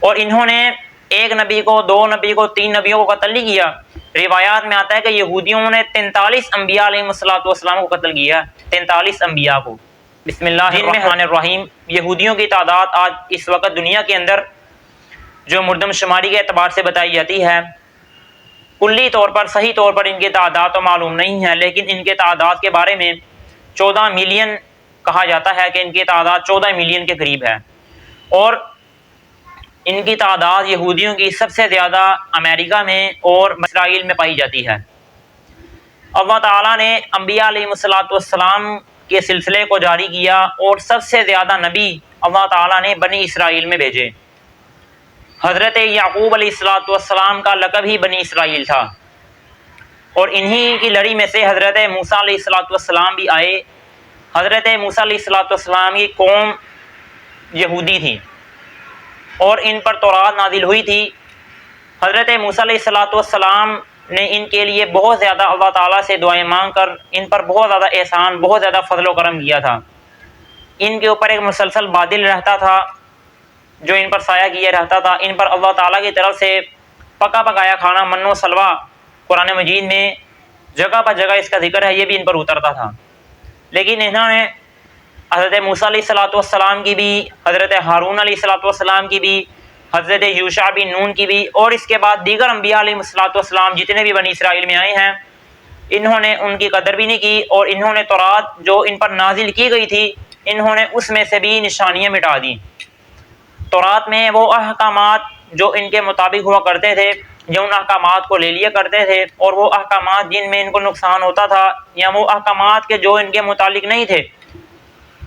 اور انہوں نے ایک نبی کو، دو نبی کو، تین نبیوں کو قتل نہیں کیا۔ روایات میں آتا ہے کہ یہودیوں نے 43 انبیاء علیہ السلام کو قتل کیا، 43 انبیاء کو۔ بسم اللہ الرحمن الرحیم۔ یہودیوں کی تعداد آج اس وقت دنیا کے اندر جو مردم شماری کے اعتبار سے بتائی جاتی ہے، کلی طور پر صحیح طور پر ان کی تعداد تو معلوم نہیں ہے، لیکن ان کے تعداد کے بارے میں 14 ملین کہا جاتا ہے کہ ان کی تعداد 14 ملین کے قریب ہے۔ اور ان کی تعداد یہودیوں کی سب سے زیادہ امریکہ میں اور اسرائیل میں پائی جاتی ہے۔ اللہ تعالیٰ نے انبیاء علیہ السلام کے سلسلے کو جاری کیا اور سب سے زیادہ نبی اللہ تعالیٰ نے بنی اسرائیل میں بھیجے۔ حضرت یعقوب علیہ السلام کا لقب ہی بنی اسرائیل تھا، اور انہی کی لڑی میں سے حضرت موسیٰ علیہ السلام بھی آئے۔ حضرت موسیٰ علیہ السلام کی قوم یہودی تھی اور ان پر تورات نازل ہوئی تھی۔ حضرت موسیٰ علیہ السلام نے ان کے لیے بہت زیادہ اللہ تعالیٰ سے دعائیں مانگ کر ان پر بہت زیادہ احسان، بہت زیادہ فضل و کرم کیا تھا۔ ان کے اوپر ایک مسلسل بادل رہتا تھا جو ان پر سایہ کیے رہتا تھا۔ ان پر اللہ تعالیٰ کی طرف سے پکا پکایا کھانا من و سلوہ قرآن مجید میں جگہ پر جگہ اس کا ذکر ہے، یہ بھی ان پر اترتا تھا۔ لیکن انہوں نے حضرت موسیٰ علیہ السلام کی بھی، حضرت ہارون علیہ السلام کی بھی، حضرت یوشع بن نون کی بھی، اور اس کے بعد دیگر انبیاء علیہ السلام جتنے بھی بنی اسرائیل میں آئے ہیں، انہوں نے ان کی قدر بھی نہیں کی، اور انہوں نے تورات جو ان پر نازل کی گئی تھی انہوں نے اس میں سے بھی نشانیاں مٹا دیں۔ تورات میں وہ احکامات جو ان کے مطابق ہوا کرتے تھے، جو ان احکامات کو لے لیا کرتے تھے، اور وہ احکامات جن میں ان کو نقصان ہوتا تھا، یا وہ احکامات کے جو ان کے متعلق نہیں تھے،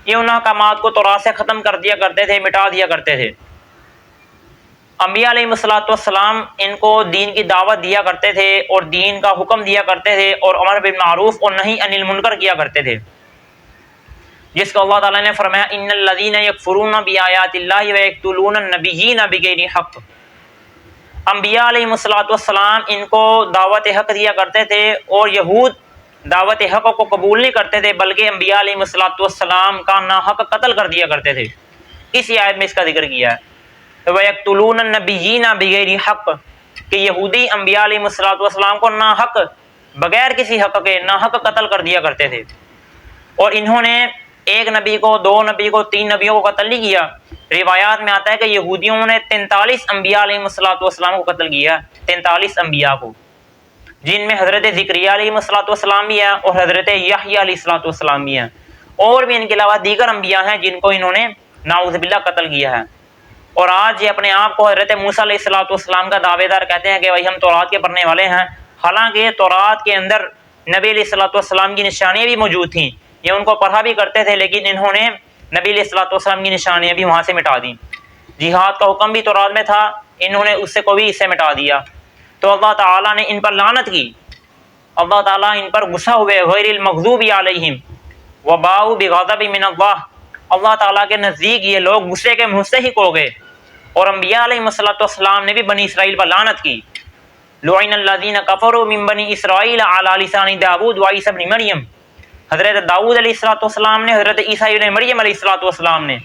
یہ ان احکامات کو تورات سے ختم کر دیا کرتے تھے، مٹا دیا کرتے تھے۔ انبیاء علیہ السلام ان کو دین کی دعوت دیا کرتے تھے اور دین کا حکم دیا کرتے تھے، اور امر بالمعروف اور نہی عن المنکر کیا کرتے تھے، جس کو اللہ تعالیٰ نے فرمایا ان الذین یکفرون بآیات اللہ ویقتلون النبیین بغیر حق۔ انبیاء علیہ السلام ان کو دعوت حق دیا کرتے تھے، اور یہود دعوت حق کو قبول نہیں کرتے تھے، بلکہ انبیاء علیہ السلام کا ناحق قتل کر دیا کرتے تھے۔ اسی آیت میں اس کا ذکر کیا ہے وَيَقْتُلُونَ النَّبِيِّينَ بِغَيْرِ حق، کہ یہودی انبیاء علیہ السلام کو ناحق، بغیر کسی حق کے ناحق قتل کر دیا کرتے تھے۔ اور انہوں نے ایک نبی کو، دو نبی کو، تین نبیوں کو قتل نہیں کیا۔ روایات میں آتا ہے کہ یہودیوں نے 43 انبیاء علیہ السلام کو قتل کیا، 43 انبیاء کو، جن میں حضرت زکریہ علیہ السلام بھی ہیں اور حضرت یحییٰ علیہ السلام بھی ہیں، اور بھی ان کے علاوہ دیگر انبیاء ہیں جن کو انہوں نے نعوذ باللہ قتل کیا ہے۔ اور آج یہ اپنے آپ کو حضرت موسیٰ علیہ السلام کا دعوے دار کہتے ہیں کہ بھائی ہم تورات کے پڑھنے والے ہیں، حالانکہ تورات کے اندر نبی علیہ السلام کی نشانیاں بھی موجود تھیں، یہ ان کو پڑھا بھی کرتے تھے، لیکن انہوں نے نبی علیہ السلام کی نشانیاں بھی وہاں سے مٹا دیں۔ جہاد کا حکم بھی تورات میں تھا، انہوں نے اس سے کو بھی اسے مٹا دیا۔ تو اللہ تعالیٰ نے ان پر لعنت کی، اللہ تعالیٰ ان پر غصہ ہوئے، غیر المغضوب علیہم وباؤوا بغضب من اللہ، اللہ تعالیٰ کے نزدیک یہ لوگ غصے کے مستحق ہو گئے۔ اور انبیاء علیہ السلام نے بھی بنی اسرائیل پر لعنت کی۔ لعن الذین کفروا من بنی اسرائیل علی لسان داؤد وعیسی ابن مریم، حضرت داؤد علیہ السلام نے، حضرت عیسیٰ ابن مریم علیہ السلام نے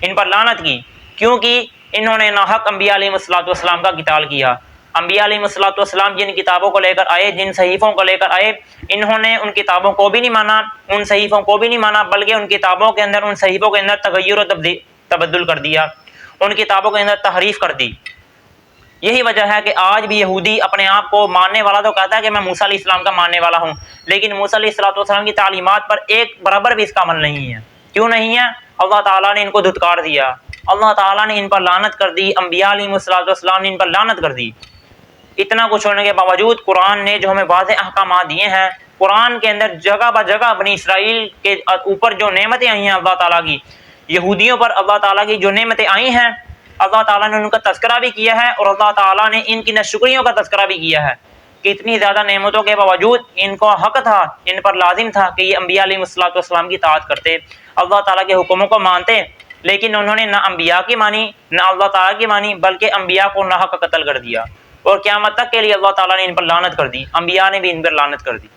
ان پر لعنت کی، کیونکہ انہوں نے ناحق انبیاء علیہ السلام کا قتال کیا۔ انبیاء علیہ السلام جن کتابوں کو لے کر آئے، جن صحیفوں کو لے کر آئے، انہوں نے ان کتابوں کو بھی نہیں مانا، ان صحیفوں کو بھی نہیں مانا، بلکہ ان کتابوں کے اندر، ان صحیفوں کے اندر تغیر و تبدل کر دیا، ان کتابوں کے اندر تحریف کر دی۔ یہی وجہ ہے کہ آج بھی یہودی اپنے آپ کو ماننے والا تو کہتا ہے کہ میں موسیٰ علیہ السلام کا ماننے والا ہوں، لیکن موسیٰ علیہ السلام کی تعلیمات پر ایک برابر بھی اس کا عمل نہیں ہے۔ کیوں نہیں ہے؟ اللہ تعالیٰ نے ان کو دھتکار دیا، اللہ تعالیٰ نے ان پر لعنت کر دی، انبیاء علیہ السلام نے ان پر لعنت کر دی۔ اتنا کچھ ہونے کے باوجود قرآن نے جو ہمیں واضح احکامات دیے ہیں، قرآن کے اندر جگہ بہ جگہ بنی اسرائیل کے اوپر جو نعمتیں آئی ہیں اللہ تعالیٰ کی، یہودیوں پر اللہ تعالیٰ کی جو نعمتیں آئی ہیں، اللہ تعالیٰ نے ان کا تذکرہ بھی کیا ہے، اور اللہ تعالیٰ نے ان کی ناشکریوں کا تذکرہ بھی کیا ہے کہ اتنی زیادہ نعمتوں کے باوجود ان کو حق تھا، ان پر لازم تھا کہ یہ انبیاء علیہ السلام کی اطاعت کرتے، اللہ تعالیٰ کے حکموں کو مانتے، لیکن انہوں نے نہ انبیاء کی مانی نہ اللہ تعالیٰ کی مانی، بلکہ انبیاء کو ناحق قتل کر دیا، اور قیامت تک کے لیے اللہ تعالیٰ نے ان پر لعنت کر دی، انبیاء نے بھی ان پر لعنت کر دی۔